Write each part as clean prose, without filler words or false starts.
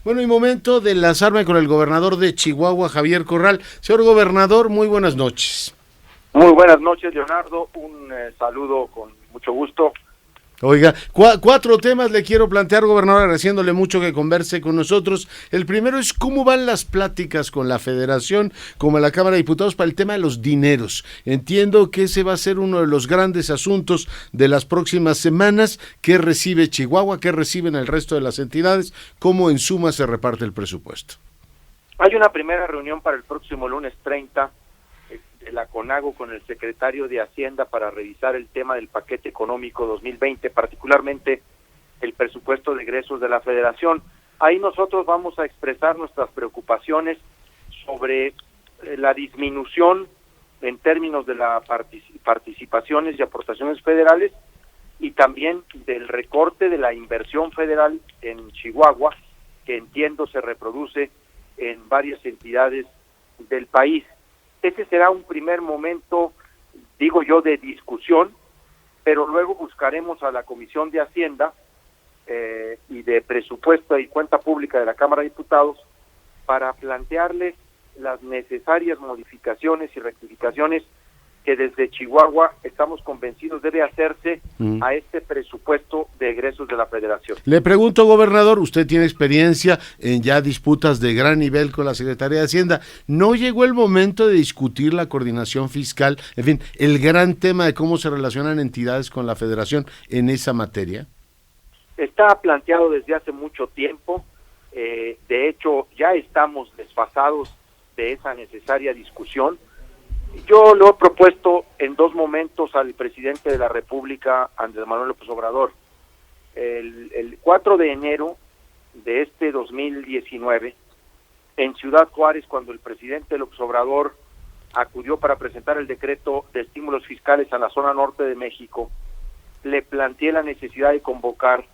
Bueno, y momento de enlazarme con el gobernador de Chihuahua, Javier Corral. Señor gobernador, muy buenas noches. Muy buenas noches, Leonardo. Un saludo con mucho gusto. Oiga, cuatro temas le quiero plantear, gobernador, agradeciéndole mucho que converse con nosotros. El primero es cómo van las pláticas con la Federación, como la Cámara de Diputados, para el tema de los dineros. Entiendo que ese va a ser uno de los grandes asuntos de las próximas semanas. ¿Qué recibe Chihuahua? ¿Qué reciben el resto de las entidades? ¿Cómo en suma se reparte el presupuesto? Hay una primera reunión para el próximo lunes 30 de la CONAGO con el secretario de Hacienda para revisar el tema del paquete económico 2020, particularmente el presupuesto de egresos de la Federación. Ahí nosotros vamos a expresar nuestras preocupaciones sobre la disminución en términos de las participaciones y aportaciones federales y también del recorte de la inversión federal en Chihuahua, que entiendo se reproduce en varias entidades del país. Ese será un primer momento, digo yo, de discusión, pero luego buscaremos a la Comisión de Hacienda y de Presupuesto y Cuenta Pública de la Cámara de Diputados para plantearles las necesarias modificaciones y rectificaciones que desde Chihuahua estamos convencidos debe hacerse a este presupuesto de egresos de la Federación. Le pregunto, gobernador, usted tiene experiencia en ya disputas de gran nivel con la Secretaría de Hacienda. ¿No llegó el momento de discutir la coordinación fiscal, en fin, el gran tema de cómo se relacionan entidades con la Federación en esa materia? Está planteado desde hace mucho tiempo, de hecho ya estamos desfasados de esa necesaria discusión. Yo lo he propuesto en dos momentos al presidente de la República, Andrés Manuel López Obrador. El 4 de enero de este 2019, en Ciudad Juárez, cuando el presidente López Obrador acudió para presentar el decreto de estímulos fiscales a la zona norte de México, le planteé la necesidad de convocar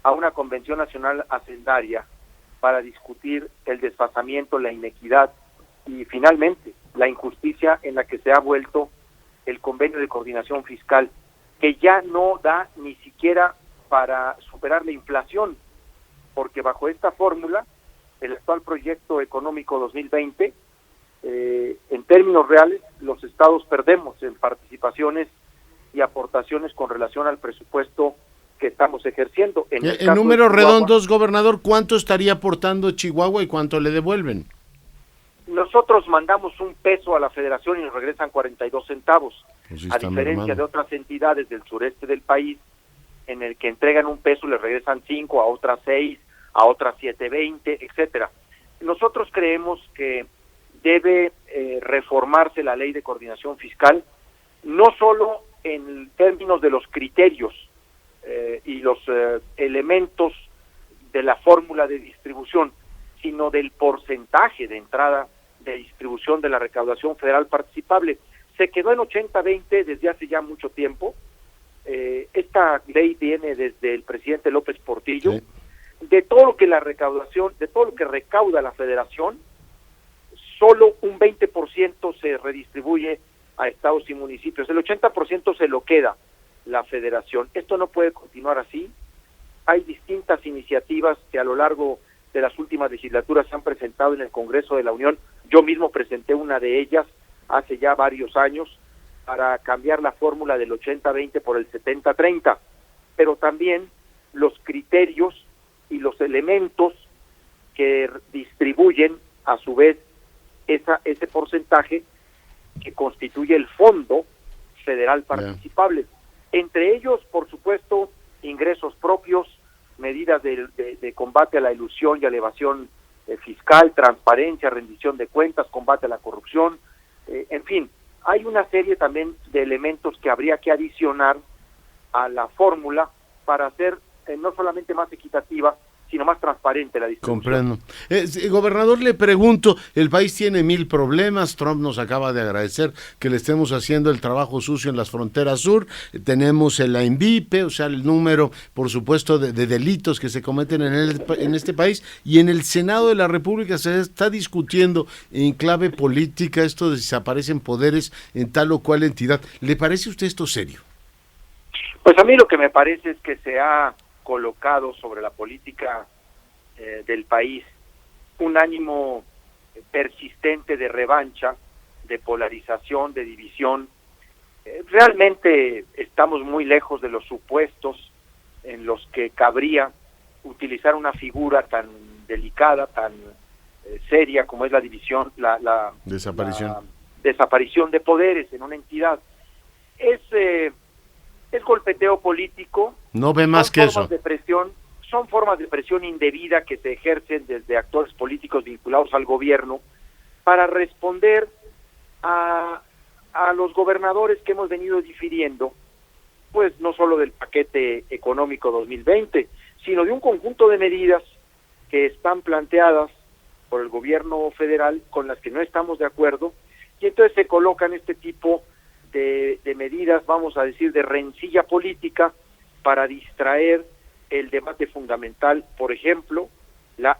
a una convención nacional hacendaria para discutir el desfasamiento, la inequidad y finalmente la injusticia en la que se ha vuelto el convenio de coordinación fiscal, que ya no da ni siquiera para superar la inflación, porque bajo esta fórmula, el actual proyecto económico 2020, en términos reales, los estados perdemos en participaciones y aportaciones con relación al presupuesto que estamos ejerciendo. En números redondos, gobernador, ¿cuánto estaría aportando Chihuahua y cuánto le devuelven? Nosotros mandamos $1 a la Federación y nos regresan 42 centavos, pues a diferencia de otras entidades del sureste del país, en el que entregan $1, le regresan 5, a otras 6, a otras 7.20, etcétera. Nosotros creemos que debe reformarse la ley de coordinación fiscal, no solo en términos de los criterios y los elementos de la fórmula de distribución, sino del porcentaje de entrada de distribución de la recaudación federal participable. Se quedó en 80-20 desde hace ya mucho tiempo. Esta ley viene desde el presidente López Portillo. Sí. De todo lo que la recaudación, de todo lo que recauda la Federación, solo un 20% se redistribuye a estados y municipios. El 80% se lo queda la Federación. Esto no puede continuar así. Hay distintas iniciativas que a lo largo de las últimas legislaturas se han presentado en el Congreso de la Unión. Yo mismo presenté una de ellas hace ya varios años para cambiar la fórmula del 80-20 por el 70-30, pero también los criterios y los elementos que distribuyen a su vez ese porcentaje que constituye el fondo federal participable. Entre ellos, por supuesto, ingresos propios, medidas de combate a la ilusión y a la evasión fiscal, transparencia, rendición de cuentas, combate a la corrupción, en fin, hay una serie también de elementos que habría que adicionar a la fórmula para hacer no solamente más equitativa, sino más transparente la distribución. Comprendo. Gobernador, le pregunto, el país tiene 1000 problemas, Trump nos acaba de agradecer que le estemos haciendo el trabajo sucio en las fronteras sur, tenemos el INVIPE, o sea, el número, por supuesto, de delitos que se cometen en este país, y en el Senado de la República se está discutiendo en clave política esto de si se aparecen poderes en tal o cual entidad. ¿Le parece a usted esto serio? Pues a mí lo que me parece es que se ha colocado sobre la política del país, un ánimo persistente de revancha, de polarización, de división. Realmente estamos muy lejos de los supuestos en los que cabría utilizar una figura tan delicada, tan seria como es la división, la desaparición de poderes en una entidad. Es golpeteo político. No ve más que eso. Son formas de presión indebida que se ejercen desde actores políticos vinculados al gobierno para responder a los gobernadores que hemos venido difiriendo, pues no solo del paquete económico 2020, sino de un conjunto de medidas que están planteadas por el gobierno federal con las que no estamos de acuerdo, y entonces se colocan este tipo de medidas, vamos a decir, de rencilla política para distraer el debate fundamental. Por ejemplo, la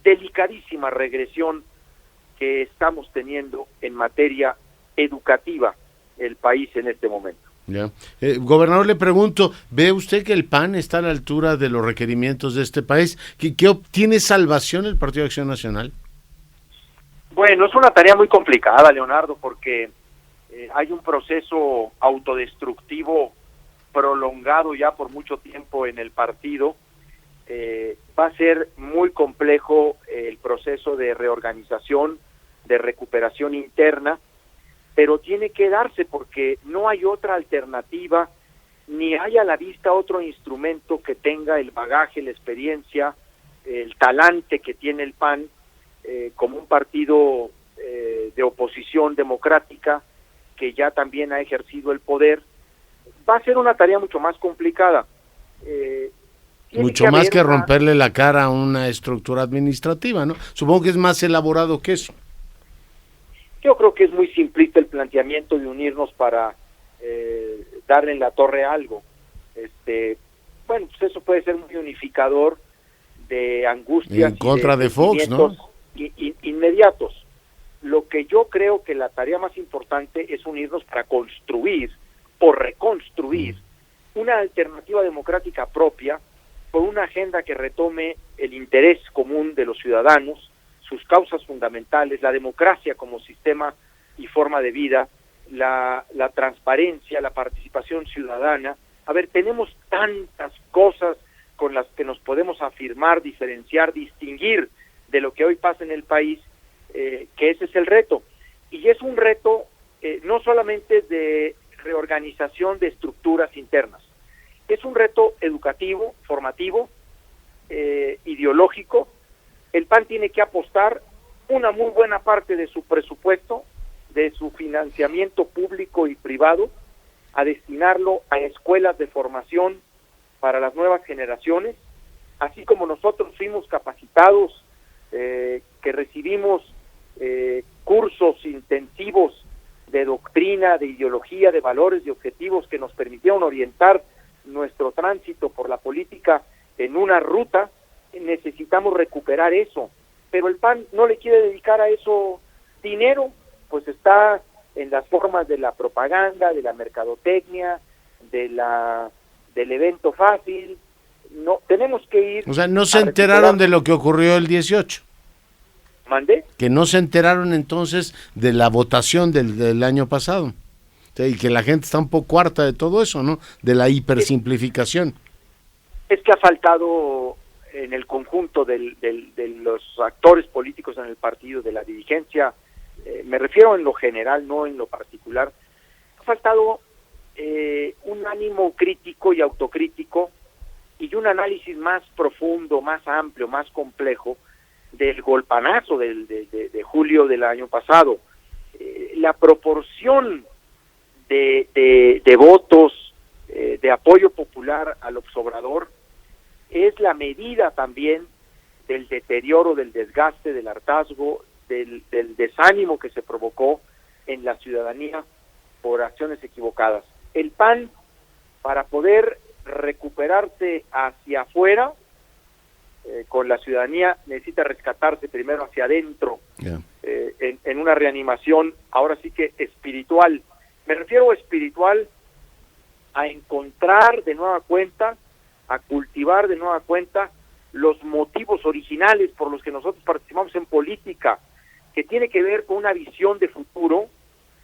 delicadísima regresión que estamos teniendo en materia educativa el país en este momento. Ya. Gobernador, le pregunto, ¿ve usted que el PAN está a la altura de los requerimientos de este país? ¿Qué obtiene salvación el Partido de Acción Nacional? Bueno, es una tarea muy complicada, Leonardo, porque hay un proceso autodestructivo prolongado ya por mucho tiempo en el partido. Va a ser muy complejo el proceso de reorganización, de recuperación interna, pero tiene que darse porque no hay otra alternativa, ni hay a la vista otro instrumento que tenga el bagaje, la experiencia, el talante que tiene el PAN como un partido de oposición democrática que ya también ha ejercido el poder. Va a ser una tarea mucho más complicada. Mucho más que romperle la cara a una estructura administrativa, ¿no? Supongo que es más elaborado que eso. Yo creo que es muy simplista el planteamiento de unirnos para darle en la torre a algo. Bueno, pues eso puede ser muy unificador de angustias. En contra de Fox, ¿no? Inmediatos. Lo que yo creo que la tarea más importante es unirnos para construir o reconstruir una alternativa democrática propia, con una agenda que retome el interés común de los ciudadanos, sus causas fundamentales, la democracia como sistema y forma de vida, la transparencia, la participación ciudadana. A ver, tenemos tantas cosas con las que nos podemos afirmar, diferenciar, distinguir de lo que hoy pasa en el país, que ese es el reto. Y es un reto no solamente de reorganización de estructuras internas, es un reto educativo, formativo, ideológico. El PAN tiene que apostar una muy buena parte de su presupuesto, de su financiamiento público y privado, a destinarlo a escuelas de formación para las nuevas generaciones, así como nosotros fuimos capacitados, que recibimos cursos intensivos de doctrina, de ideología, de valores, de objetivos que nos permitieron orientar nuestro tránsito por la política en una ruta. Necesitamos recuperar eso, pero el PAN no le quiere dedicar a eso dinero, pues está en las formas de la propaganda, de la mercadotecnia, del evento fácil. No, tenemos que ir. O sea, no se enteraron de lo que ocurrió el 18. ¿Mandé? Que no se enteraron entonces de la votación del año pasado. O sea, y que la gente está un poco harta de todo eso, ¿no? De la hipersimplificación. Es que ha faltado en el conjunto de los actores políticos en el partido, de la dirigencia, me refiero en lo general, no en lo particular, ha faltado un ánimo crítico y autocrítico y un análisis más profundo, más amplio, más complejo del golpanazo de julio del año pasado. La proporción de votos, de apoyo popular al López Obrador, es la medida también del deterioro, del desgaste, del hartazgo, del desánimo que se provocó en la ciudadanía por acciones equivocadas. El PAN, para poder recuperarse hacia afuera, con la ciudadanía, necesita rescatarse primero hacia adentro, en una reanimación, ahora sí que espiritual. Me refiero espiritual a encontrar de nueva cuenta, a cultivar de nueva cuenta los motivos originales por los que nosotros participamos en política, que tiene que ver con una visión de futuro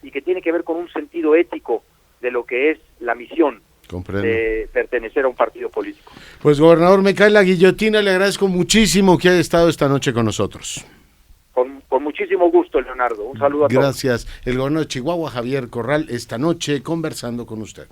y que tiene que ver con un sentido ético de lo que es la misión. Comprendo. De pertenecer a un partido político. Pues, gobernador, me cae la guillotina, le agradezco muchísimo que haya estado esta noche con nosotros. Con muchísimo gusto, Leonardo. Un saludo a todos. Gracias. El gobernador de Chihuahua, Javier Corral, esta noche conversando con usted.